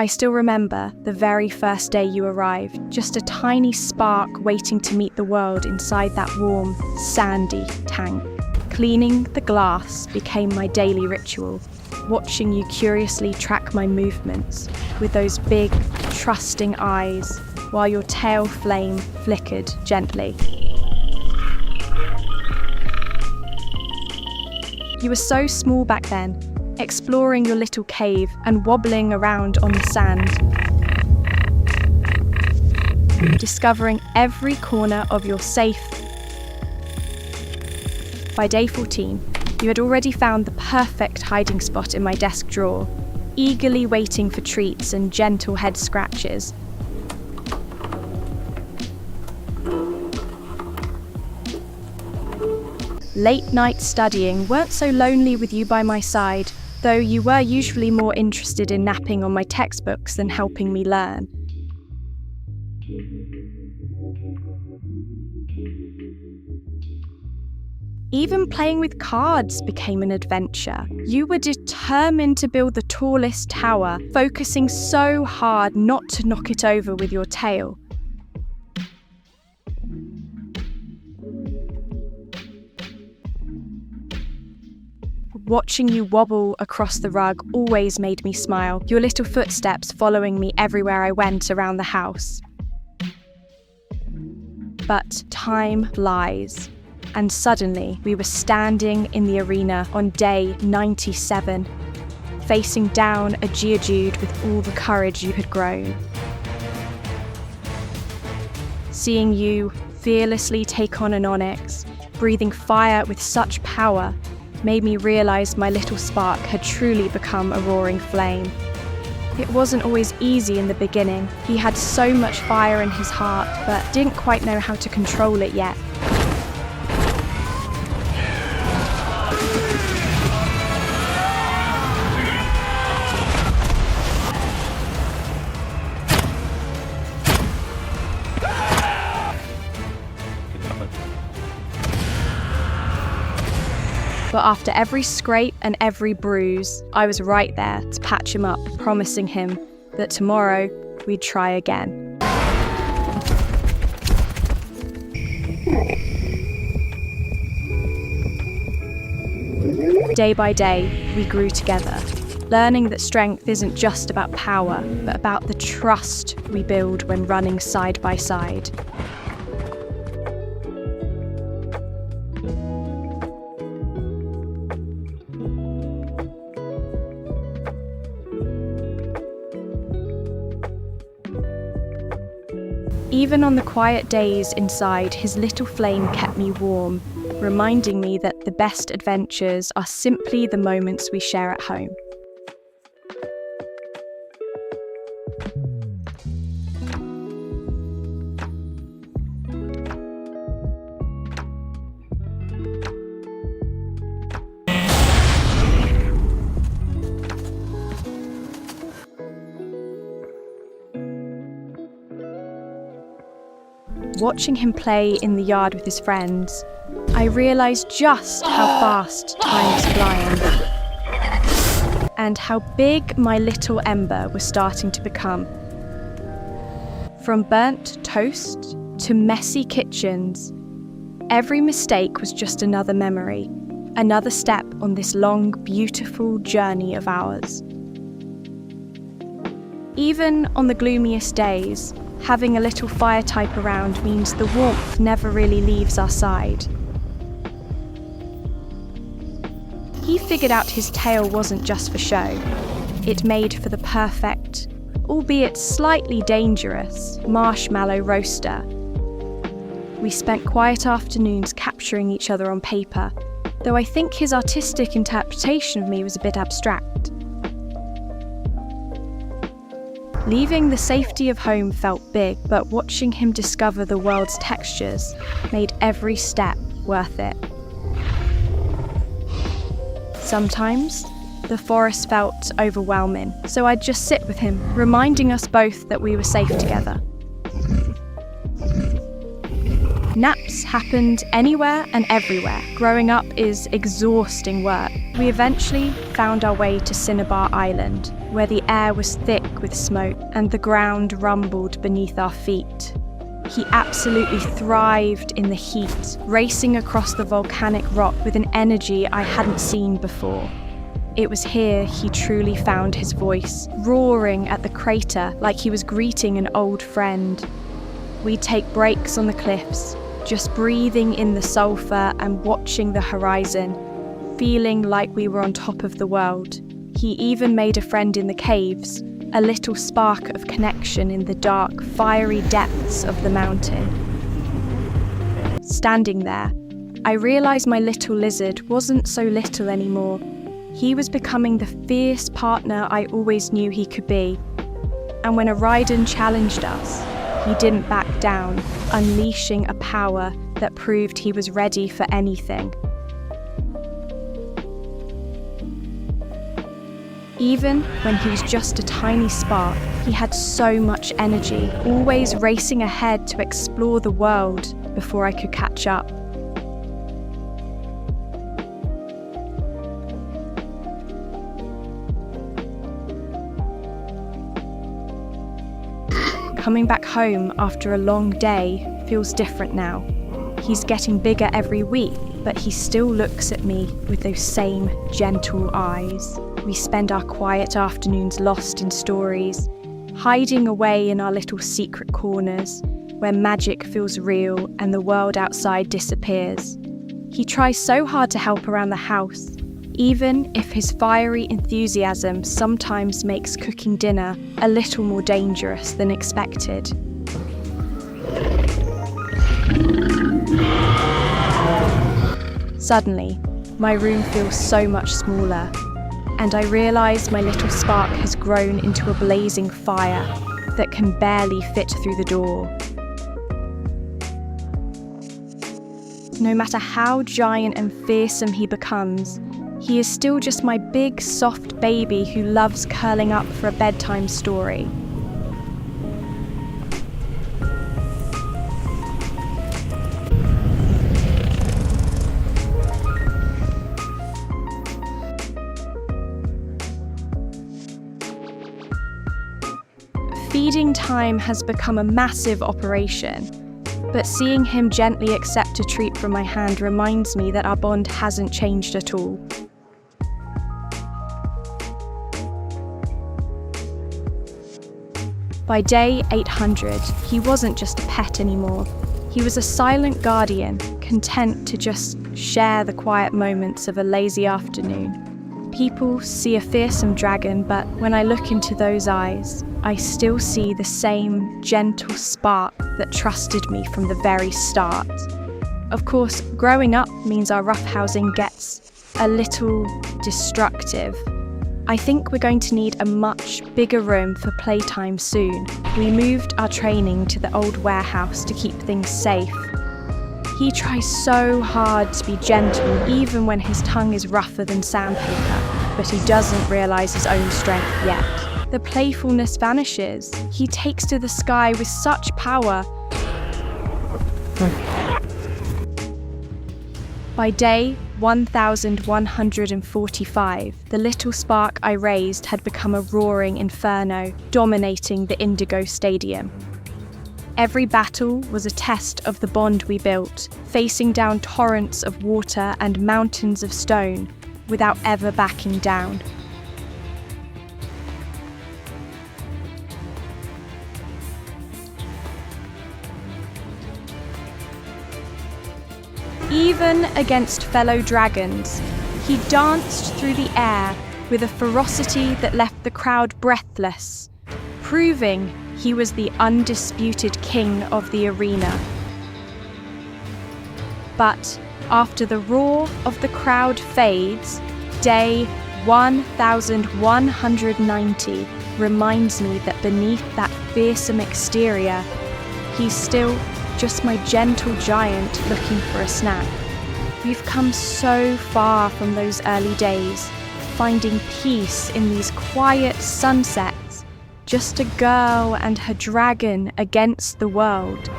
I still remember the very first day you arrived, just a tiny spark waiting to meet the world inside that warm, sandy tank. Cleaning the glass became my daily ritual, watching you curiously track my movements with those big, trusting eyes while your tail flame flickered gently. You were so small back then, exploring your little cave and wobbling around on the sand, discovering every corner of your safe. By day 14, you had already found the perfect hiding spot in my desk drawer, eagerly waiting for treats and gentle head scratches. Late night studying weren't so lonely with you by my side, though you were usually more interested in napping on my textbooks than helping me learn. Even playing with cards became an adventure. You were determined to build the tallest tower, focusing so hard not to knock it over with your tail. Watching you wobble across the rug always made me smile, your little footsteps following me everywhere I went around the house. But time flies. And suddenly, we were standing in the arena on day 97, facing down a Geodude with all the courage you had grown. Seeing you fearlessly take on an Onix, breathing fire with such power, made me realise my little spark had truly become a roaring flame. It wasn't always easy in the beginning. He had so much fire in his heart, but didn't quite know how to control it yet. But after every scrape and every bruise, I was right there to patch him up, promising him that tomorrow we'd try again. Day by day, we grew together, learning that strength isn't just about power, but about the trust we build when running side by side. Even on the quiet days inside, his little flame kept me warm, reminding me that the best adventures are simply the moments we share at home. Watching him play in the yard with his friends, I realised just how fast time was flying, and how big my little ember was starting to become. From burnt toast to messy kitchens, every mistake was just another memory, another step on this long, beautiful journey of ours. Even on the gloomiest days, having a little fire type around means the warmth never really leaves our side. He figured out his tail wasn't just for show. It made for the perfect, albeit slightly dangerous, marshmallow roaster. We spent quiet afternoons capturing each other on paper, though I think his artistic interpretation of me was a bit abstract. Leaving the safety of home felt big, but watching him discover the world's textures made every step worth it. Sometimes, the forest felt overwhelming, so I'd just sit with him, reminding us both that we were safe together. Naps happened anywhere and everywhere. Growing up is exhausting work. We eventually found our way to Cinnabar Island, where the air was thick with smoke and the ground rumbled beneath our feet. He absolutely thrived in the heat, racing across the volcanic rock with an energy I hadn't seen before. It was here he truly found his voice, roaring at the crater like he was greeting an old friend. We'd take breaks on the cliffs, just breathing in the sulfur and watching the horizon, feeling like we were on top of the world. He even made a friend in the caves, a little spark of connection in the dark, fiery depths of the mountain. Standing there, I realised my little lizard wasn't so little anymore. He was becoming the fierce partner I always knew he could be. And when a Raiden challenged us, he didn't back down, unleashing a power that proved he was ready for anything. Even when he was just a tiny spark, he had so much energy, always racing ahead to explore the world before I could catch up. Coming back home after a long day feels different now. He's getting bigger every week, but he still looks at me with those same gentle eyes. We spend our quiet afternoons lost in stories, hiding away in our little secret corners where magic feels real and the world outside disappears. He tries so hard to help around the house, even if his fiery enthusiasm sometimes makes cooking dinner a little more dangerous than expected. Suddenly, my room feels so much smaller, and I realise my little spark has grown into a blazing fire that can barely fit through the door. No matter how giant and fearsome he becomes, he is still just my big, soft baby who loves curling up for a bedtime story. Feeding time has become a massive operation, but seeing him gently accept a treat from my hand reminds me that our bond hasn't changed at all. By day 800, he wasn't just a pet anymore. He was a silent guardian, content to just share the quiet moments of a lazy afternoon. People see a fearsome dragon, but when I look into those eyes, I still see the same gentle spark that trusted me from the very start. Of course, growing up means our roughhousing gets a little destructive. I think we're going to need a much bigger room for playtime soon. We moved our training to the old warehouse to keep things safe. He tries so hard to be gentle even when his tongue is rougher than sandpaper, but he doesn't realise his own strength yet. The playfulness vanishes. He takes to the sky with such power. By day 1145, the little spark I raised had become a roaring inferno, dominating the Indigo Stadium. Every battle was a test of the bond we built, facing down torrents of water and mountains of stone without ever backing down. Even against fellow dragons, he danced through the air with a ferocity that left the crowd breathless, proving he was the undisputed king of the arena. But after the roar of the crowd fades, day 1190 reminds me that beneath that fearsome exterior, he's still just my gentle giant looking for a snack. We've come so far from those early days, finding peace in these quiet sunsets, just a girl and her dragon against the world.